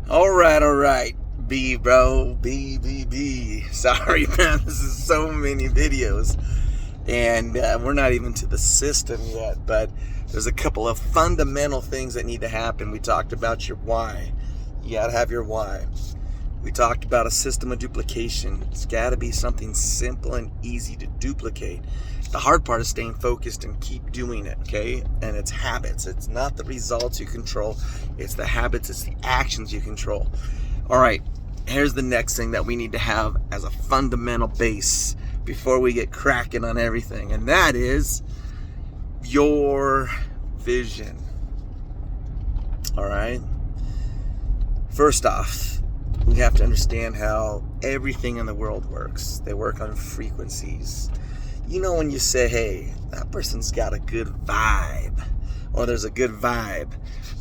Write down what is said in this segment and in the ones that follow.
All right. B, bro. B. Sorry, man. This is so many videos. And we're not even to the system yet, but there's a couple of fundamental things that need to happen. We talked about your why. You got to have your why. We talked about a system of duplication. It's got to be something simple and easy to duplicate. The hard part is staying focused and keep doing it, okay? And it's habits. It's not the results you control. It's the habits, it's the actions you control. All right, here's the next thing that we need to have as a fundamental base before we get cracking on everything, and that is your vision. All right? First off, we have to understand how everything in the world works. They work on frequencies. You know, when you say, hey, that person's got a good vibe, or there's a good vibe.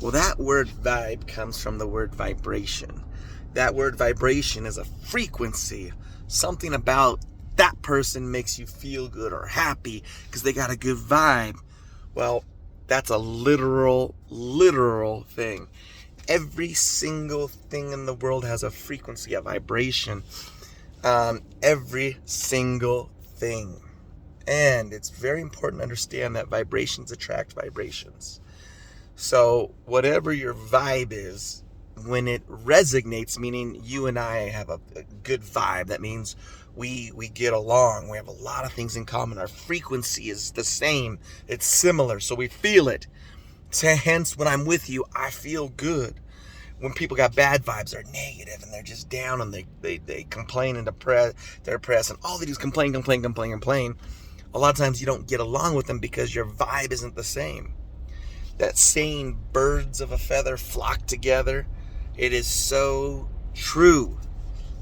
Well, that word vibe comes from the word vibration. That word vibration is a frequency. Something about that person makes you feel good or happy because they got a good vibe. Well, that's a literal thing. Every single thing in the world has a frequency, a vibration. Every single thing. And it's very important to understand that vibrations attract vibrations. So whatever your vibe is, when it resonates, meaning you and I have a good vibe, that means we get along. We have a lot of things in common. Our frequency is the same. It's similar, so we feel it. So hence, when I'm with you, I feel good. When people got bad vibes, they're negative and they're just down and they complain and they're depressed and all they do is complain. A lot of times you don't get along with them because your vibe isn't the same. That saying, birds of a feather flock together, it is so true.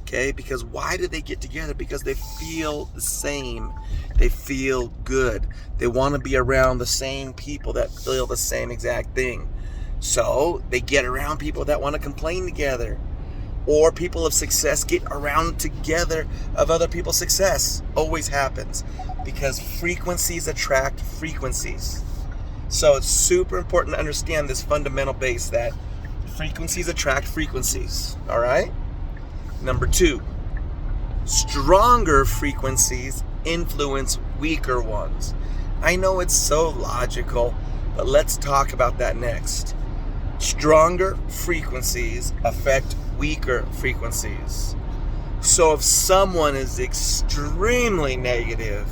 Okay, because why do they get together? Because they feel the same. They feel good. They want to be around the same people that feel the same exact thing. So they get around people that want to complain together. Or people of success get around together of other people's success. Always happens. Because frequencies attract frequencies. So it's super important to understand this fundamental base that frequencies attract frequencies. All right? Number 2, stronger frequencies influence weaker ones. I know it's so logical, but let's talk about that next. Stronger frequencies affect weaker frequencies. So if someone is extremely negative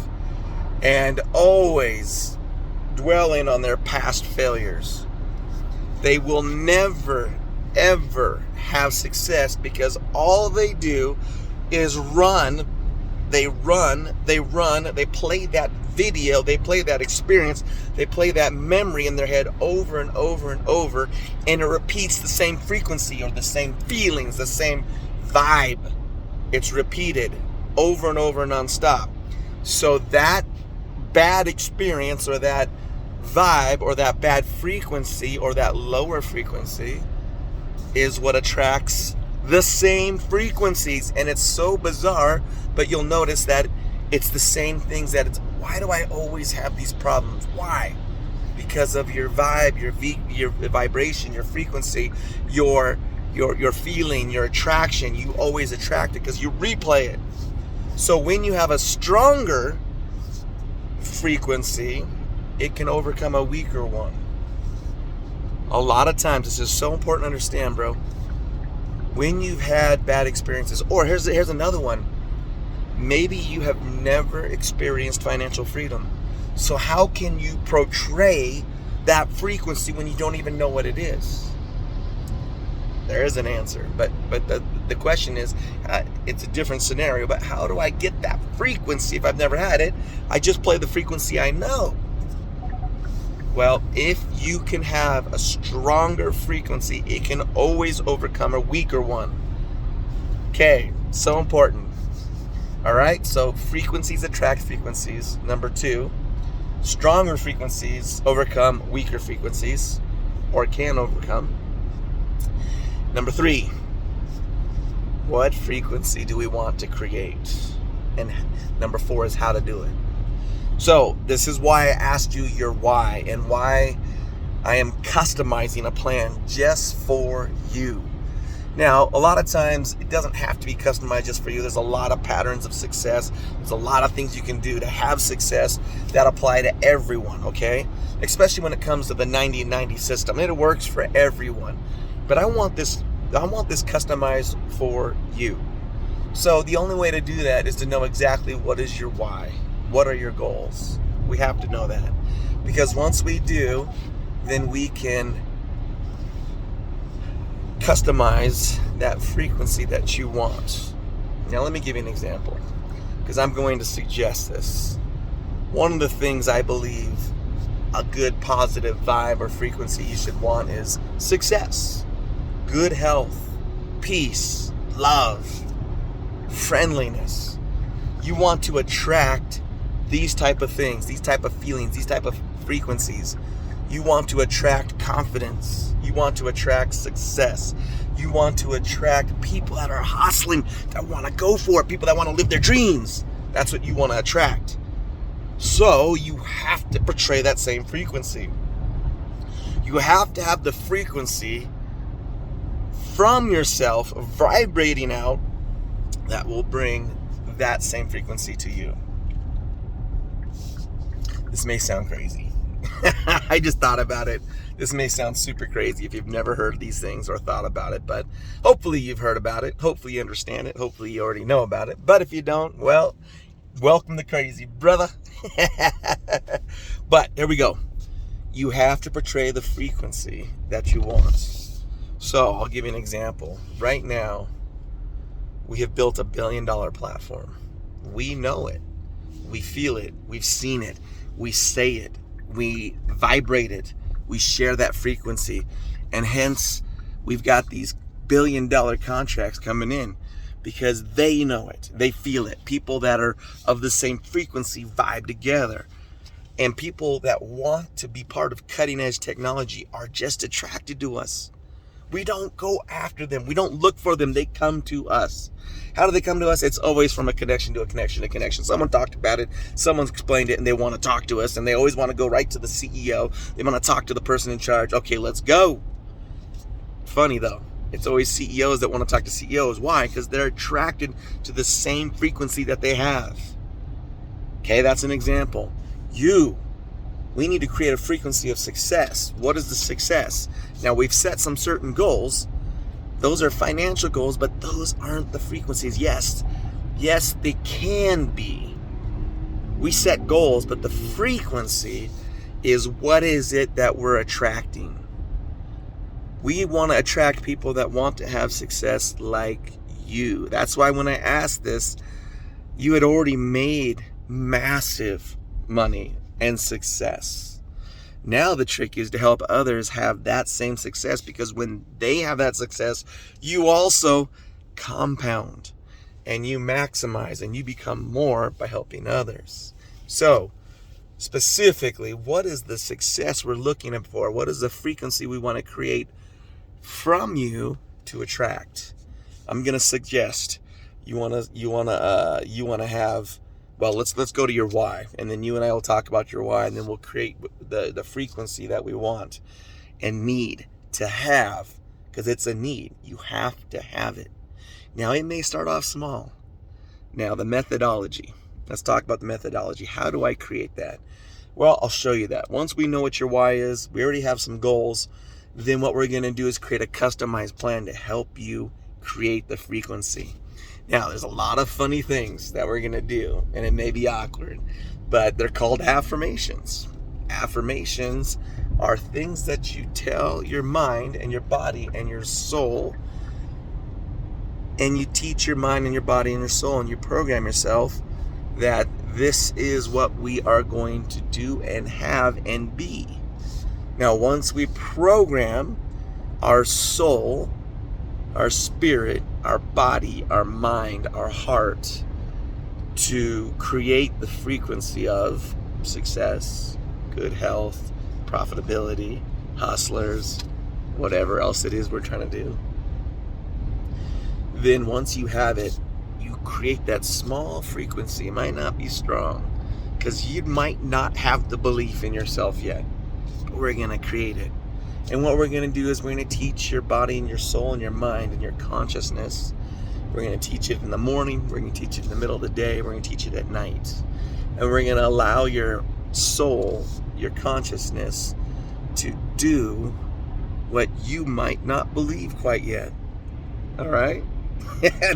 and always dwelling on their past failures, they will never, ever have success because all they do is run. They play that video, they play that experience, they play that memory in their head over and over and over, and it repeats the same frequency or the same feelings, the same vibe. It's repeated over and over nonstop. So that bad experience or that vibe or that bad frequency or that lower frequency is what attracts the same frequencies. And it's so bizarre, but you'll notice that it's the same things that it's, why do I always have these problems? Why? Because of your vibe, your vibration, your frequency, your feeling, your attraction. You always attract it because you replay it. So when you have a stronger frequency, it can overcome a weaker one. A lot of times, this is so important to understand, bro. When you've had bad experiences, or here's another one. Maybe you have never experienced financial freedom. So how can you portray that frequency when you don't even know what it is? There is an answer, but the question is, it's a different scenario, but how do I get that frequency if I've never had it? I just play the frequency I know. Well, if you can have a stronger frequency, it can always overcome a weaker one. Okay, so important. All right, so frequencies attract frequencies. Number 2, stronger frequencies overcome weaker frequencies, or can overcome. Number 3, what frequency do we want to create? And number 4 is how to do it. So this is why I asked you your why and why I am customizing a plan just for you. Now, a lot of times it doesn't have to be customized just for you. There's a lot of patterns of success. There's a lot of things you can do to have success that apply to everyone, okay? Especially when it comes to the 90-90 system. It works for everyone. But I want this customized for you. So the only way to do that is to know exactly what is your why. What are your goals? We have to know that. Because once we do, then we can customize that frequency that you want. Now let me give you an example, because I'm going to suggest this. One of the things I believe a good positive vibe or frequency you should want is success, good health, peace, love, friendliness. You want to attract these type of things, these type of feelings, these type of frequencies. You want to attract confidence. You want to attract success. You want to attract people that are hustling, that want to go for it, people that want to live their dreams. That's what you want to attract. So you have to portray that same frequency. You have to have the frequency from yourself vibrating out that will bring that same frequency to you. This may sound crazy. I just thought about it. This may sound super crazy if you've never heard these things or thought about it, but hopefully you've heard about it. Hopefully you understand it. Hopefully you already know about it. But if you don't, well, welcome to crazy, brother. But here we go. You have to portray the frequency that you want. So I'll give you an example. Right now, we have built $1 billion platform. We know it. We feel it. We've seen it. We say it. We vibrate it. We share that frequency. And hence, we've got these $1 billion contracts coming in because they know it. They feel it. People that are of the same frequency vibe together. And people that want to be part of cutting edge technology are just attracted to us. We don't go after them. We don't look for them. They come to us. How do they come to us? It's always from a connection to a connection to connection. Someone talked about it. Someone's explained it and they want to talk to us and they always want to go right to the CEO. They want to talk to the person in charge. Okay, let's go. Funny though. It's always CEOs that want to talk to CEOs. Why? Because they're attracted to the same frequency that they have. Okay, that's an example. We need to create a frequency of success. What is the success? Now, we've set some certain goals. Those are financial goals, but those aren't the frequencies. Yes, they can be. We set goals, but the frequency is what is it that we're attracting. We want to attract people that want to have success like you. That's why when I asked this, you had already made massive money and success. Now the trick is to help others have that same success, because when they have that success, you also compound and you maximize and you become more by helping others. So specifically, what is the success we're looking for? What is the frequency we want to create from you to attract? I'm going to suggest you want to have, well, let's go to your why, and then you and I will talk about your why, and then we'll create the frequency that we want and need to have, because it's a need. You have to have it. Now, it may start off small. Now, the methodology. Let's talk about the methodology. How do I create that? Well, I'll show you that. Once we know what your why is, we already have some goals, then what we're going to do is create a customized plan to help you create the frequency. Now, there's a lot of funny things that we're going to do, and it may be awkward, but they're called affirmations. Affirmations are things that you tell your mind and your body and your soul, and you teach your mind and your body and your soul, and you program yourself that this is what we are going to do and have and be. Now, once we program our soul, our spirit, our body, our mind, our heart to create the frequency of success, good health, profitability, hustlers, whatever else it is we're trying to do, then once you have it, you create that small frequency. It might not be strong because you might not have the belief in yourself yet, but we're going to create it. And what we're going to do is we're going to teach your body and your soul and your mind and your consciousness. We're going to teach it in the morning. We're going to teach it in the middle of the day. We're going to teach it at night. And we're going to allow your soul, your consciousness, to do what you might not believe quite yet. All right?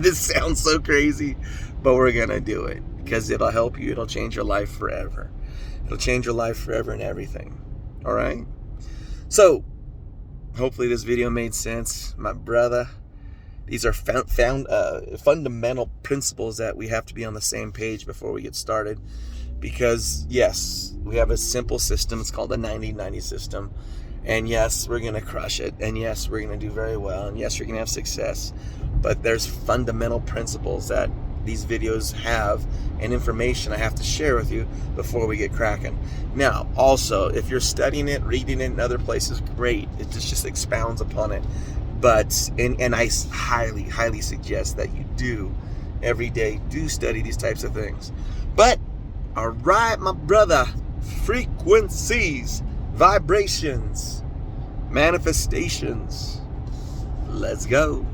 This sounds so crazy, but we're going to do it because it'll help you. It'll change your life forever. It'll change your life forever and everything. All right? So, hopefully this video made sense, my brother. These are fundamental principles that we have to be on the same page before we get started. Because, yes, we have a simple system. It's called the 90-90 system. And, yes, we're going to crush it. And, yes, we're going to do very well. And, yes, you're going to have success. But there's fundamental principles that these videos have and information I have to share with you before we get cracking. Now, also, if you're studying it, reading it in other places, great. It just expounds upon it. But, and I highly, highly suggest that you do, every day, do study these types of things. But, all right, my brother, frequencies, vibrations, manifestations, let's go.